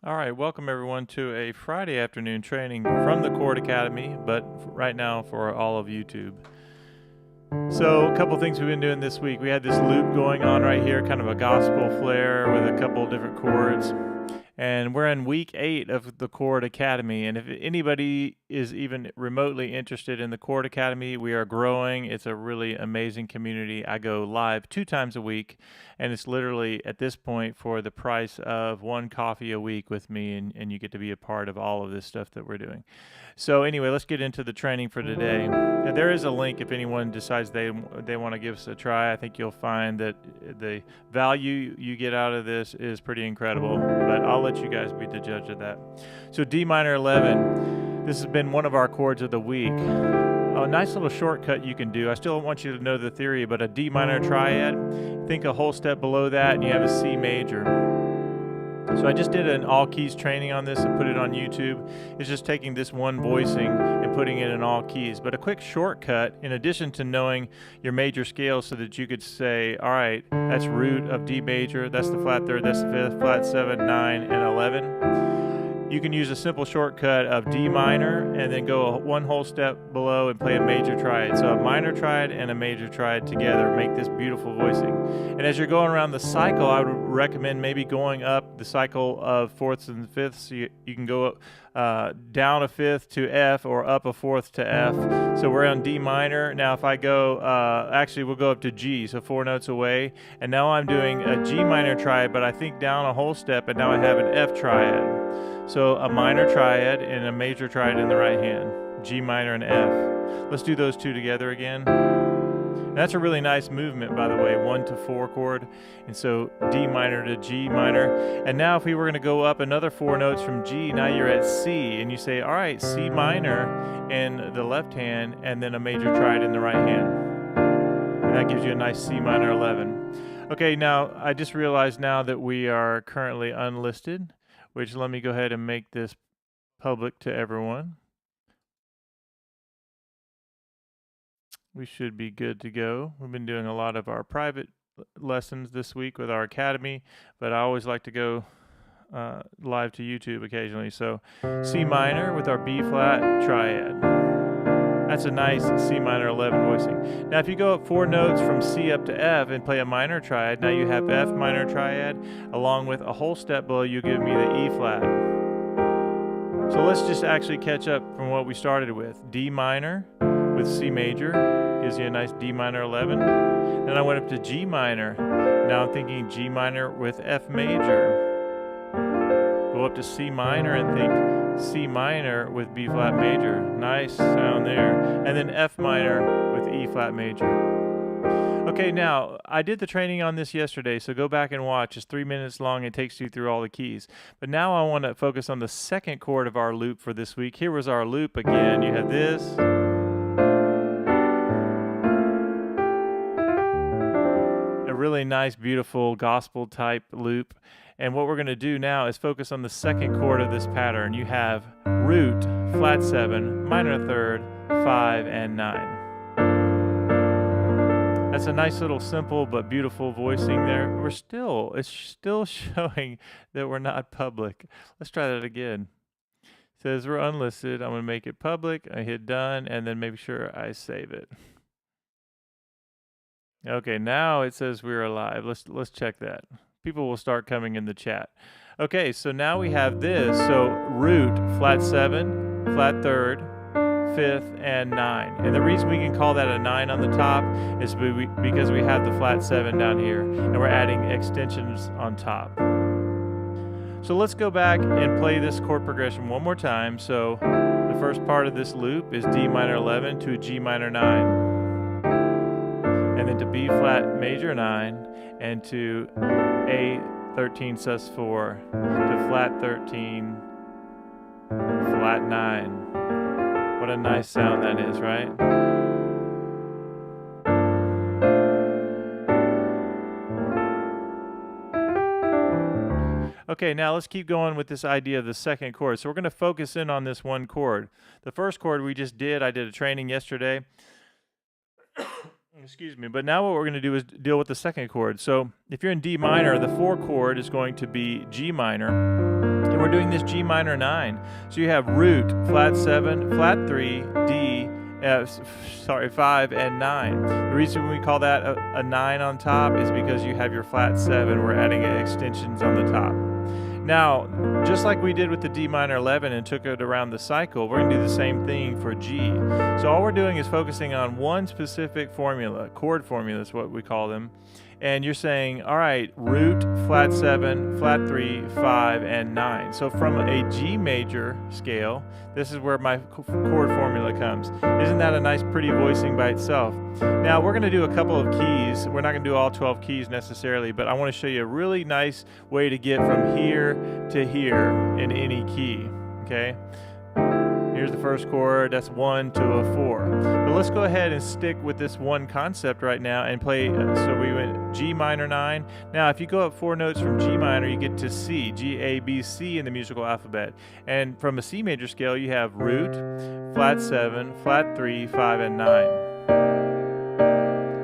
All right, welcome everyone to a Friday afternoon training from the Chord Academy, but right now for all of YouTube. So, a couple things we've been doing this week. We had this loop going on right here, kind of a gospel flair with a couple different chords. And we're in week 8 of the Chord Academy. And if anybody is even remotely interested in the Chord Academy, we are growing. It's a really amazing community. I go live 2 times a week, and it's literally at this point for the price of 1 coffee a week with me, and you get to be a part of all of this stuff that we're doing. So anyway, let's get into the training for today. There is a link if anyone decides they want to give us a try. I think you'll find that the value you get out of this is pretty incredible, but I'll let you guys be the judge of that. So D minor 11, this has been one of our chords of the week. A nice little shortcut you can do. I still want you to know the theory, but a D minor triad, think a whole step below that and you have a C major. So I just did an all keys training on this and put it on YouTube. It's just taking this one voicing and putting it in all keys. But a quick shortcut, in addition to knowing your major scales so that you could say, all right, that's root of D major, that's the flat third, that's the fifth, flat 7, 9, and 11. You can use a simple shortcut of D minor and then go one whole step below and play a major triad. So a minor triad and a major triad together make this beautiful voicing. And as you're going around the cycle, I would recommend maybe going up the cycle of fourths and fifths. So you can go down a fifth to F or up a fourth to F. So we're on D minor. Now if I go, actually we'll go up to G, so 4 notes away. And now I'm doing a G minor triad, but I think down a whole step, and now I have an F triad. So a minor triad and a major triad in the right hand, G minor and F. Let's do those two together again. And that's a really nice movement, by the way, 1 to 4 chord. And so D minor to G minor. And now if we were going to go up another 4 notes from G, now you're at C. And you say, all right, C minor in the left hand and then a major triad in the right hand. And that gives you a nice C minor 11. Okay, now I just realized now that we are currently unlisted, which let me go ahead and make this public to everyone. We should be good to go. We've been doing a lot of our private lessons this week with our academy, but I always like to go live to YouTube occasionally. So C minor with our B flat triad. That's a nice C minor 11 voicing. Now if you go up 4 notes from C up to F and play a minor triad, now you have F minor triad along with a whole step below you give me the E flat. So let's just actually catch up from what we started with. D minor with C major gives you a nice D minor 11. Then I went up to G minor. Now I'm thinking G minor with F major. Go up to C minor and think C minor with B flat major. Nice sound there. And then F minor with E flat major. Okay, now I did the training on this yesterday, so go back and watch. It's 3 minutes long. It takes you through all the keys. But now I want to focus on the second chord of our loop for this week. Here was our loop again. You have this. A really nice, beautiful gospel type loop. And what we're going to do now is focus on the second chord of this pattern. You have root, flat 7, minor third, 5, and 9. That's a nice little simple but beautiful voicing there. It's still showing that we're not public. Let's try that again. It says we're unlisted. I'm going to make it public. I hit done and then make sure I save it. Okay, now it says we're alive. Let's check that. People will start coming in the chat. Okay, so now we have this. So root, flat 7, flat third, 5th, and 9. And the reason we can call that a 9 on the top is because we have the flat 7 down here, and we're adding extensions on top. So let's go back and play this chord progression one more time. So the first part of this loop is D minor 11 to G minor 9. And then to B flat major 9, and to A 13 sus 4, to flat 13, flat 9. What a nice sound that is, right? Okay, now let's keep going with this idea of the second chord. So we're going to focus in on this one chord. The first chord we just did, I did a training yesterday. Excuse me. But now what we're going to do is deal with the second chord. So if you're in D minor, the 4 chord is going to be G minor. And we're doing this G minor 9. So you have root, flat 7, flat 3, D, 5, and 9. The reason we call that a 9 on top is because you have your flat 7. We're adding extensions on the top. Now, just like we did with the D minor 11 and took it around the cycle, we're going to do the same thing for G. So all we're doing is focusing on one specific formula, chord formula is what we call them. And you're saying, all right, root, flat 7, flat 3, 5, and 9. So from a G major scale, this is where my chord formula comes. Isn't that a nice, pretty voicing by itself? Now, we're going to do a couple of keys. We're not going to do all 12 keys necessarily, but I want to show you a really nice way to get from here to here in any key, okay? Here's the first chord, that's 1 to a 4. But let's go ahead and stick with this one concept right now and play, so we went G minor 9. Now if you go up 4 notes from G minor, you get to C, G, A, B, C in the musical alphabet. And from a C major scale, you have root, flat 7, flat 3, 5, and 9.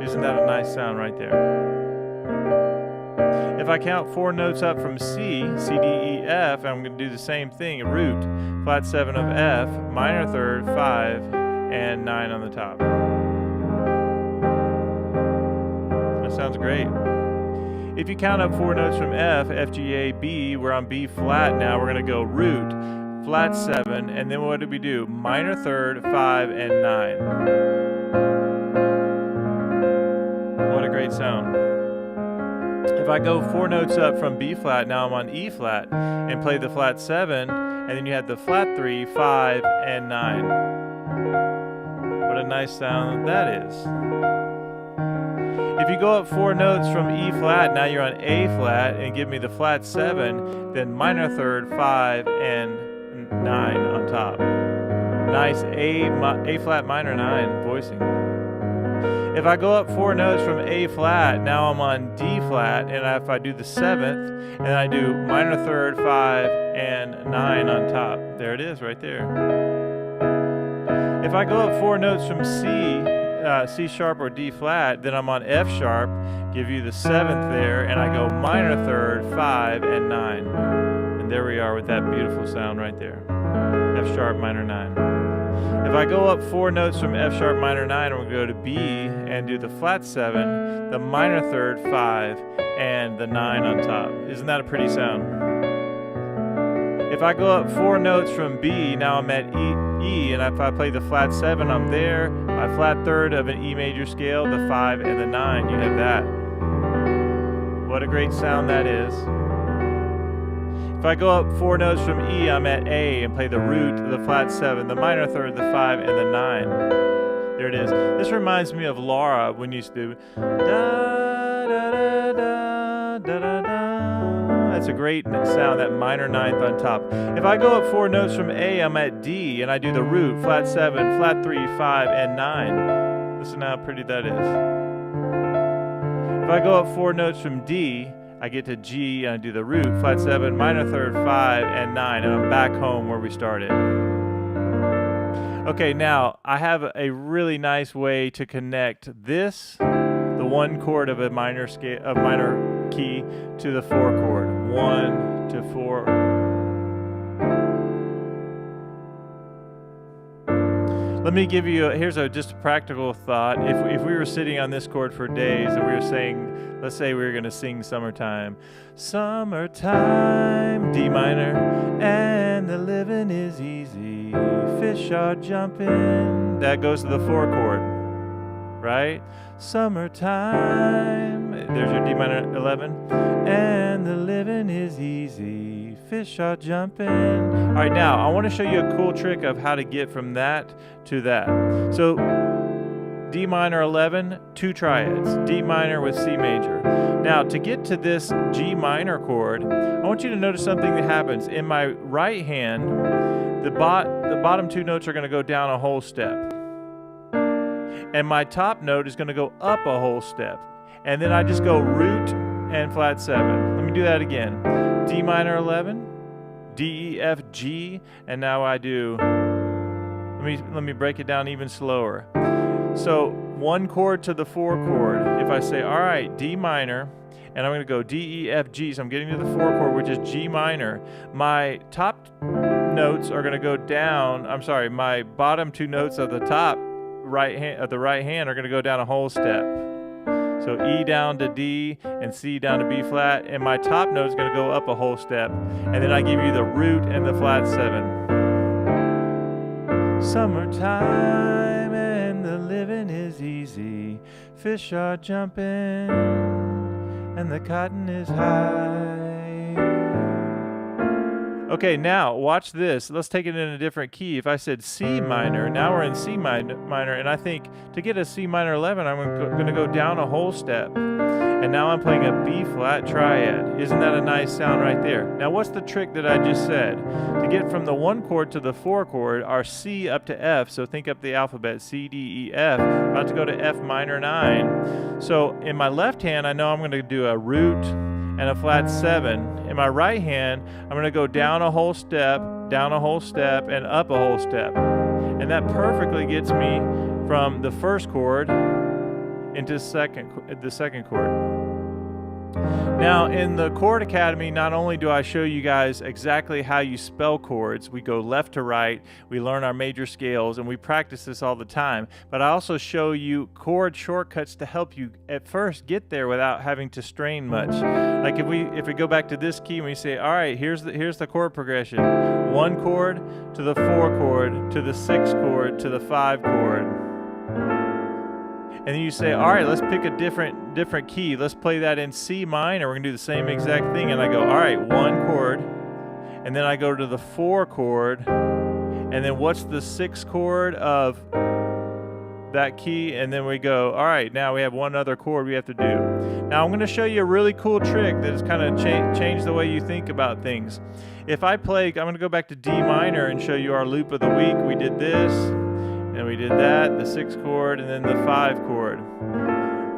Isn't that a nice sound right there? If I count 4 notes up from C, C, D, E, F, I'm going to do the same thing. Root, flat 7 of F, minor 3rd, 5, and 9 on the top. That sounds great. If you count up 4 notes from F, F, G, A, B, we're on B flat now. We're going to go root, flat 7, and then what do we do? Minor 3rd, 5, and 9. What a great sound. If I go 4 notes up from B flat, now I'm on E flat, and play the flat 7, and then you have the flat 3, 5, and 9. What a nice sound that is. If you go up 4 notes from E flat, now you're on A flat, and give me the flat 7, then minor 3rd, 5, and 9 on top. Nice A flat minor 9 voicing. If I go up 4 notes from A flat, now I'm on D flat, and if I do the 7th, and I do minor 3rd, 5, and 9 on top. There it is right there. If I go up 4 notes from C, C sharp or D flat, then I'm on F sharp, give you the 7th there, and I go minor 3rd, 5, and 9. And there we are with that beautiful sound right there. F sharp, minor 9. If I go up 4 notes from F sharp minor 9, I'm going to go to B and do the flat 7, the minor 3rd, 5, and the 9 on top. Isn't that a pretty sound? If I go up 4 notes from B, now I'm at E, and if I play the flat 7, I'm there. My flat 3rd of an E major scale, the 5, and the 9, you have that. What a great sound that is. If I go up 4 notes from E, I'm at A and play the root, the flat 7, the minor 3rd, the 5, and the 9. There it is. This reminds me of Laura when you used to do da da da da da da da. That's a great sound, that minor 9th on top. If I go up 4 notes from A, I'm at D and I do the root, flat 7, flat 3, 5, and 9. Listen how pretty that is. If I go up 4 notes from D, I get to G and I do the root, flat 7, minor 3rd, 5, and 9, and I'm back home where we started. Okay, now I have a really nice way to connect this, the 1 chord of a minor scale, a minor key, to the 4 chord. 1 to 4. Let me give you, here's just a practical thought. If we were sitting on this chord for days and we were saying, let's say we were going to sing Summertime. Summertime, D minor, and the living is easy. Fish are jumping. That goes to the 4 chord, right? Summertime, there's your D minor 11, and the living is easy. Fish are jumping. All right, now I want to show you a cool trick of how to get from that to that. So D minor 11, 2 triads, D minor with C major. Now to get to this G minor chord, I want you to notice something that happens. In my right hand, the bottom 2 notes are going to go down a whole step. And my top note is going to go up a whole step. And then I just go root and flat 7. Let me do that again. D minor 11, D, E, F, G, and now I do, let me break it down even slower. So 1 chord to the 4 chord, if I say, all right, D minor, and I'm going to go D, E, F, G, so I'm getting to the 4 chord, which is G minor, my top notes are going to go down, my bottom 2 notes of the top right hand are going to go down a whole step. So E down to D and C down to B flat, and my top note is going to go up a whole step, and then I give you the root and the flat 7. Summertime and the living is easy, fish are jumping and the cotton is high. Okay, now watch this. Let's take it in a different key. If I said C minor, now we're in C minor, and I think to get a C minor 11, I'm going to go down a whole step. And now I'm playing a B flat triad. Isn't that a nice sound right there? Now what's the trick that I just said? To get from the 1 chord to the 4 chord, our C up to F, so think up the alphabet, C, D, E, F, we're about to go to F minor 9. So in my left hand, I know I'm going to do a root and a flat 7. In my right hand, I'm going to go down a whole step, and up a whole step. And that perfectly gets me from the 1st chord into the second chord. Now in the Chord Academy, not only do I show you guys exactly how you spell chords, we go left to right, we learn our major scales, and we practice this all the time, but I also show you chord shortcuts to help you at first get there without having to strain much. Like if we go back to this key and we say, all right, here's the chord progression. 1 chord to the 4 chord to the 6 chord to the 5 chord. And then you say, all right, let's pick a different key. Let's play that in C minor. We're going to do the same exact thing. And I go, all right, 1 chord. And then I go to the 4 chord. And then what's the 6 chord of that key? And then we go, all right, now we have one other chord we have to do. Now I'm going to show you a really cool trick that has kind of changed the way you think about things. If I play, I'm going to go back to D minor and show you our loop of the week. We did this. And we did that, the 6 chord, and then the 5 chord.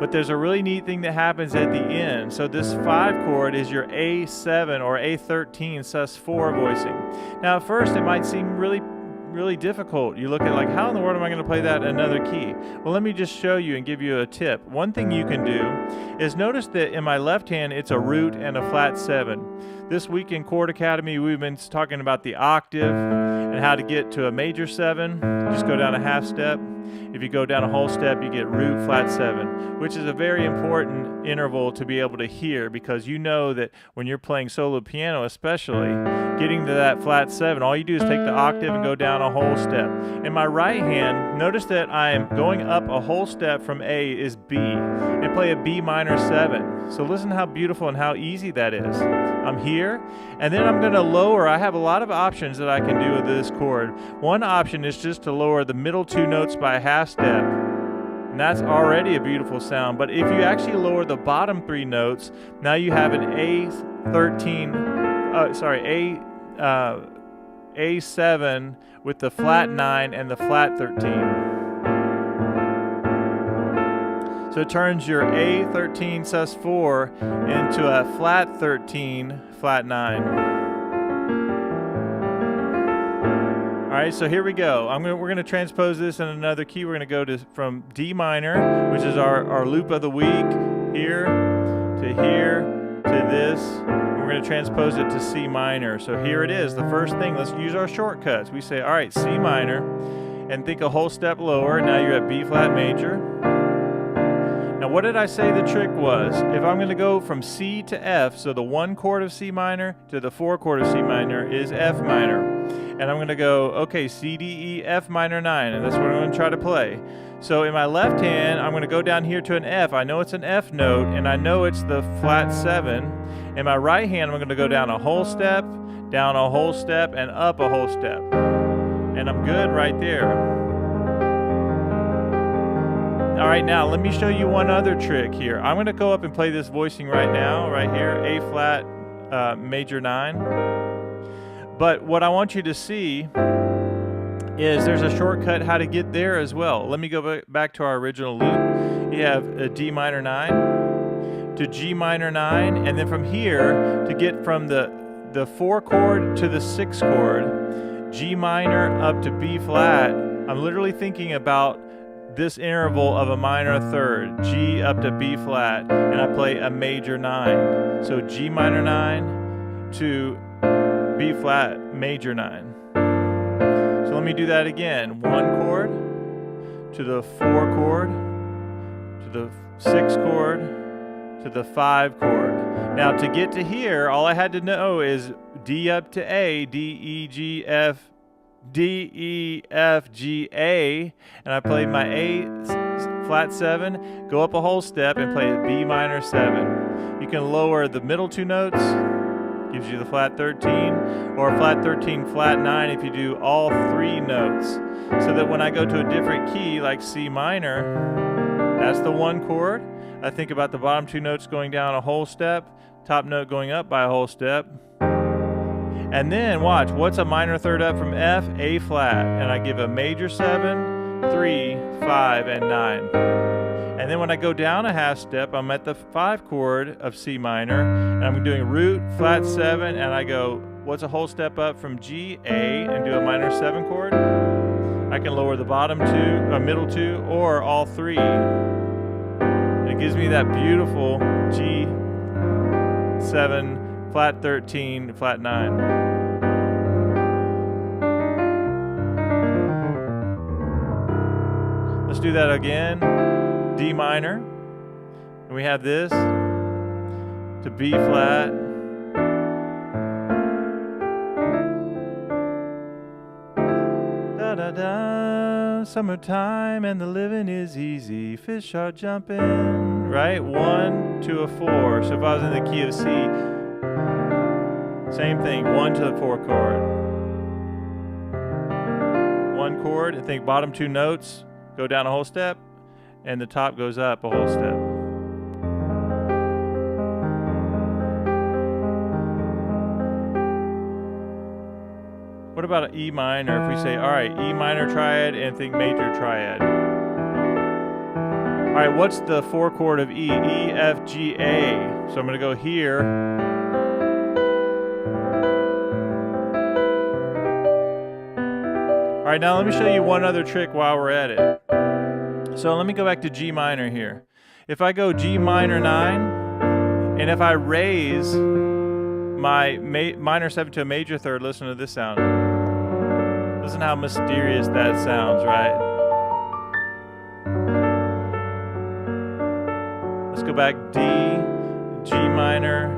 But there's a really neat thing that happens at the end. So this 5 chord is your A7 or A13 sus4 voicing. Now at first it might seem really difficult. You look at like, how in the world am I going to play that in another key? Well, let me just show you and give you a tip. One thing you can do is notice that in my left hand it's a root and a flat 7. This week in Chord Academy we've been talking about the octave and how to get to a major 7. You just go down a half step. If you go down a whole step, you get root flat 7, which is a very important interval to be able to hear, because you know that when you're playing solo piano especially, getting to that flat 7, all you do is take the octave and go down a whole step. In my right hand, notice that I am going up a whole step from A is B, and play a B minor 7. So listen how beautiful and how easy that is. I'm here, and then I'm going to lower. I have a lot of options that I can do with this chord. One option is just to lower the middle 2 notes by a half step, and that's already a beautiful sound. But if you actually lower the bottom 3 notes, now you have an A7 with the flat 9 and the flat 13. So it turns your A13 sus4 into a flat 13, flat 9. All right, so here we go. We're going to transpose this in another key. We're going to go from D minor, which is our loop of the week, here to this. We're going to transpose it to C minor. So here it is. The first thing, let's use our shortcuts. We say, all right, C minor, and think a whole step lower. Now you're at B flat major. Now what did I say the trick was? If I'm going to go from C to F, so the 1 chord of C minor to the 4 chord of C minor is F minor. And I'm going to go, okay, C, D, E, F minor 9, and that's what I'm going to try to play. So in my left hand, I'm going to go down here to an F. I know it's an F note, and I know it's the flat 7. In my right hand, I'm going to go down a whole step, and up a whole step. And I'm good right there. All right, now let me show you one other trick here. I'm going to go up and play this voicing right now, right here, A flat major 9. But what I want you to see is there's a shortcut how to get there as well. Let me go back to our original loop. You have a D minor 9 to G minor 9, and then from here to get from the 4 chord to the 6 chord, G minor up to B flat, I'm literally thinking about this interval of a minor third, G up to B flat, and I play a major 9. So G minor 9 to B flat major 9. So let me do that again. 1 chord to the 4 chord to the 6 chord to the 5 chord. Now to get to here, all I had to know is D up to A, D, E, G, F, D, E, F, G, A, and I played my A flat 7, go up a whole step and play B minor 7. You can lower the middle 2 notes, gives you the flat 13, or flat 13, flat 9 if you do all 3 notes. So that when I go to a different key like C minor, that's the 1 chord. I think about the bottom 2 notes going down a whole step, top note going up by a whole step. And then watch, what's a minor third up from F? A flat. And I give a major 7, 3, 5, and 9. And then when I go down a half step, I'm at the 5 chord of C minor, and I'm doing root, flat 7, and I go, what's a whole step up from G, A, and do a minor 7 chord? I can lower the bottom 2, middle 2, or all 3. And it gives me that beautiful G, 7, flat 13, flat 9. Let's do that again. D minor. And we have this to B flat. Da da da. Summertime and the living is easy. Fish are jumping. Right? 1 to a 4. So if I was in the key of C, same thing, 1 to the 4 chord. 1 chord, I think bottom 2 notes go down a whole step, and the top goes up a whole step. What about an E minor? If we say, all right, E minor triad and think major triad. All right, what's the 4 chord of E? E, F, G, A. So I'm going to go here. All right, now let me show you one other trick while we're at it. So let me go back to G minor here. If I go G minor 9, and if I raise my minor 7 to a major third, listen to this sound. Listen how mysterious that sounds, right? Let's go back D, G minor.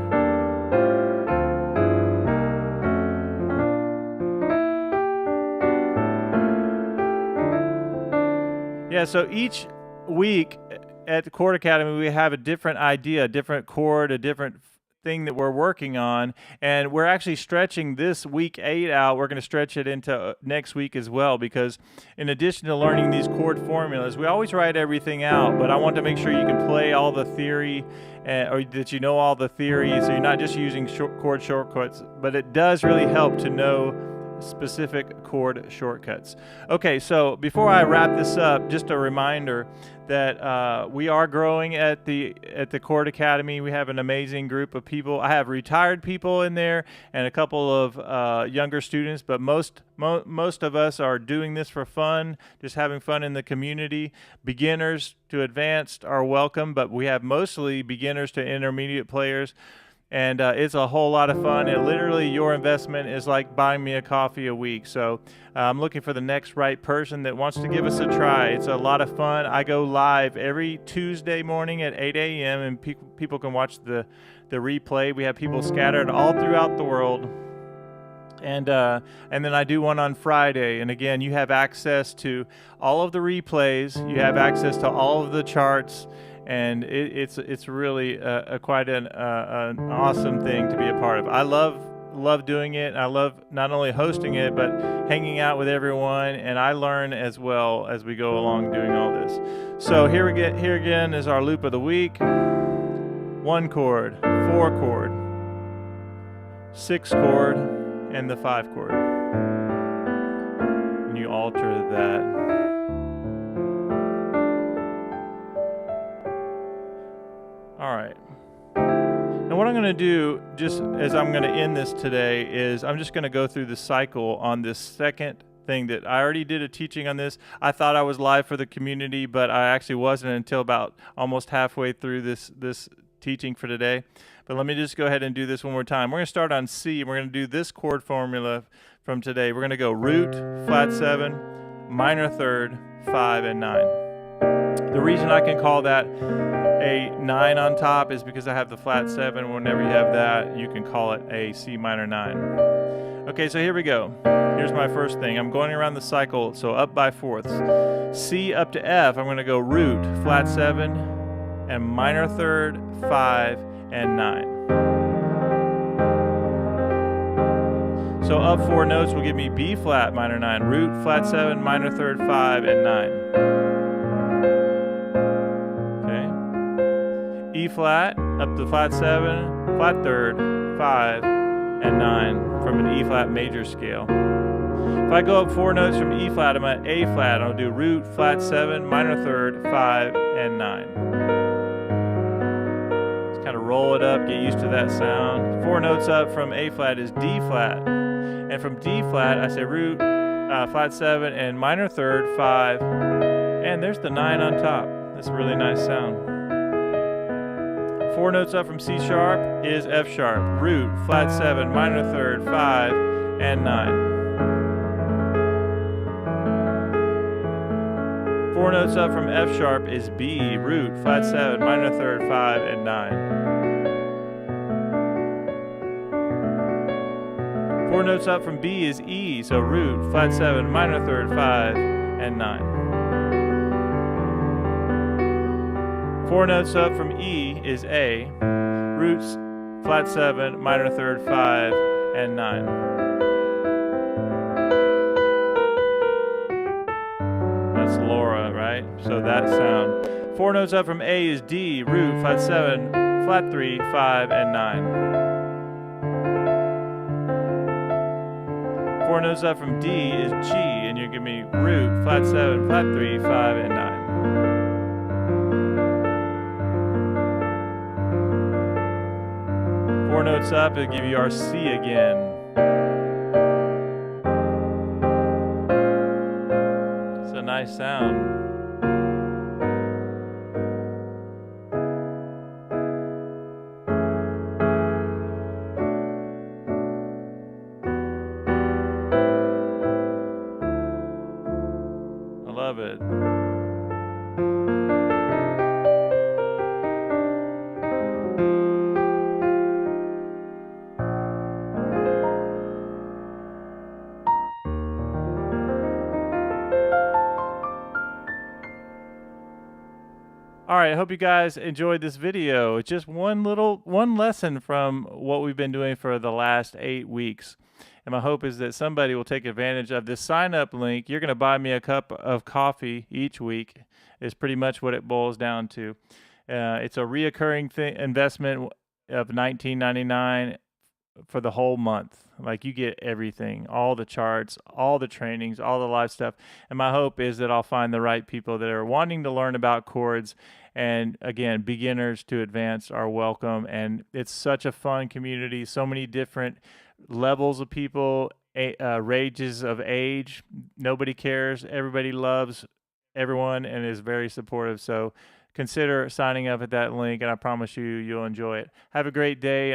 Yeah, so each week at the Chord Academy, we have a different idea, a different chord, a different thing that we're working on, and we're actually stretching this week 8 out. We're going to stretch it into next week as well, because in addition to learning these chord formulas, we always write everything out, but I want to make sure you can play all the theory, or that you know all the theory, so you're not just using chord shortcuts, but it does really help to know specific chord shortcuts. Okay, so before I wrap this up, just a reminder that we are growing at the Chord Academy. We have an amazing group of people. I have retired people in there and a couple of younger students, but most of us are doing this for fun, just having fun in the community. Beginners to advanced are welcome, but we have mostly beginners to intermediate players. And it's a whole lot of fun. And literally, your investment is like buying me a coffee a week. So I'm looking for the next right person that wants to give us a try. It's a lot of fun. I go live every Tuesday morning at 8 a.m. and people can watch the replay. We have people scattered all throughout the world. And then I do one on Friday. And again, you have access to all of the replays. You have access to all of the charts. And it's really quite an awesome thing to be a part of. I love doing it. I love not only hosting it, but hanging out with everyone, and I learn as well as we go along doing all this. So here again is our loop of the week. 1 chord, 4 chord, 6 chord, and the 5 chord. And you alter that. All right. Now what I'm going to do, just as I'm going to end this today, is I'm just going to go through the cycle on this second thing that I already did a teaching on this. I thought I was live for the community, but I actually wasn't until about almost halfway through this teaching for today. But let me just go ahead and do this one more time. We're going to start on C, and we're going to do this chord formula from today. We're going to go root, flat 7, minor third, 5, and 9. The reason I can call that a 9 on top is because I have the flat 7. Whenever you have that, you can call it a C minor 9. Okay, so here we go. Here's my first thing. I'm going around the cycle, so up by fourths. C up to F, I'm going to go root, flat 7, and minor third, 5, and 9. So up 4 notes will give me B flat minor 9, root, flat 7, minor third, 5, and 9. E flat, up to flat 7, flat third, 5, and 9 from an E flat major scale. If I go up 4 notes from E flat, I'm at A flat. I'll do root, flat 7, minor third, 5, and 9. Just kind of roll it up, get used to that sound. 4 notes up from A flat is D flat. And from D flat, I say root, flat 7, and minor third, 5, and there's the 9 on top. That's a really nice sound. 4 notes up from C sharp is F sharp, root, flat 7, minor third, 5, and 9. 4 notes up from F sharp is B, root, flat 7, minor third, 5, and 9. 4 notes up from B is E, so root, flat 7, minor third, 5, and 9. 4 notes up from E is A, roots, flat 7, minor third, 5, and 9. That's Laura, right? So that sound. 4 notes up from A is D, root, flat 7, flat 3, 5, and 9. 4 notes up from D is G, and you give me root, flat 7, flat 3, 5, and 9. 4 notes up, it'll give you our C again. It's a nice sound. I love it. All right, I hope you guys enjoyed this video. It's just one lesson from what we've been doing for the last 8 weeks. And my hope is that somebody will take advantage of this sign-up link. You're going to buy me a cup of coffee each week is pretty much what it boils down to. It's a reoccurring investment of $19.99 for the whole month. Like, you get everything, all the charts, all the trainings, all the live stuff. And my hope is that I'll find the right people that are wanting to learn about chords. And again, beginners to advanced are welcome. And it's such a fun community, so many different levels of people, ranges of age. Nobody cares. Everybody loves everyone and is very supportive. So consider signing up at that link, and I promise you'll enjoy it. Have a great day.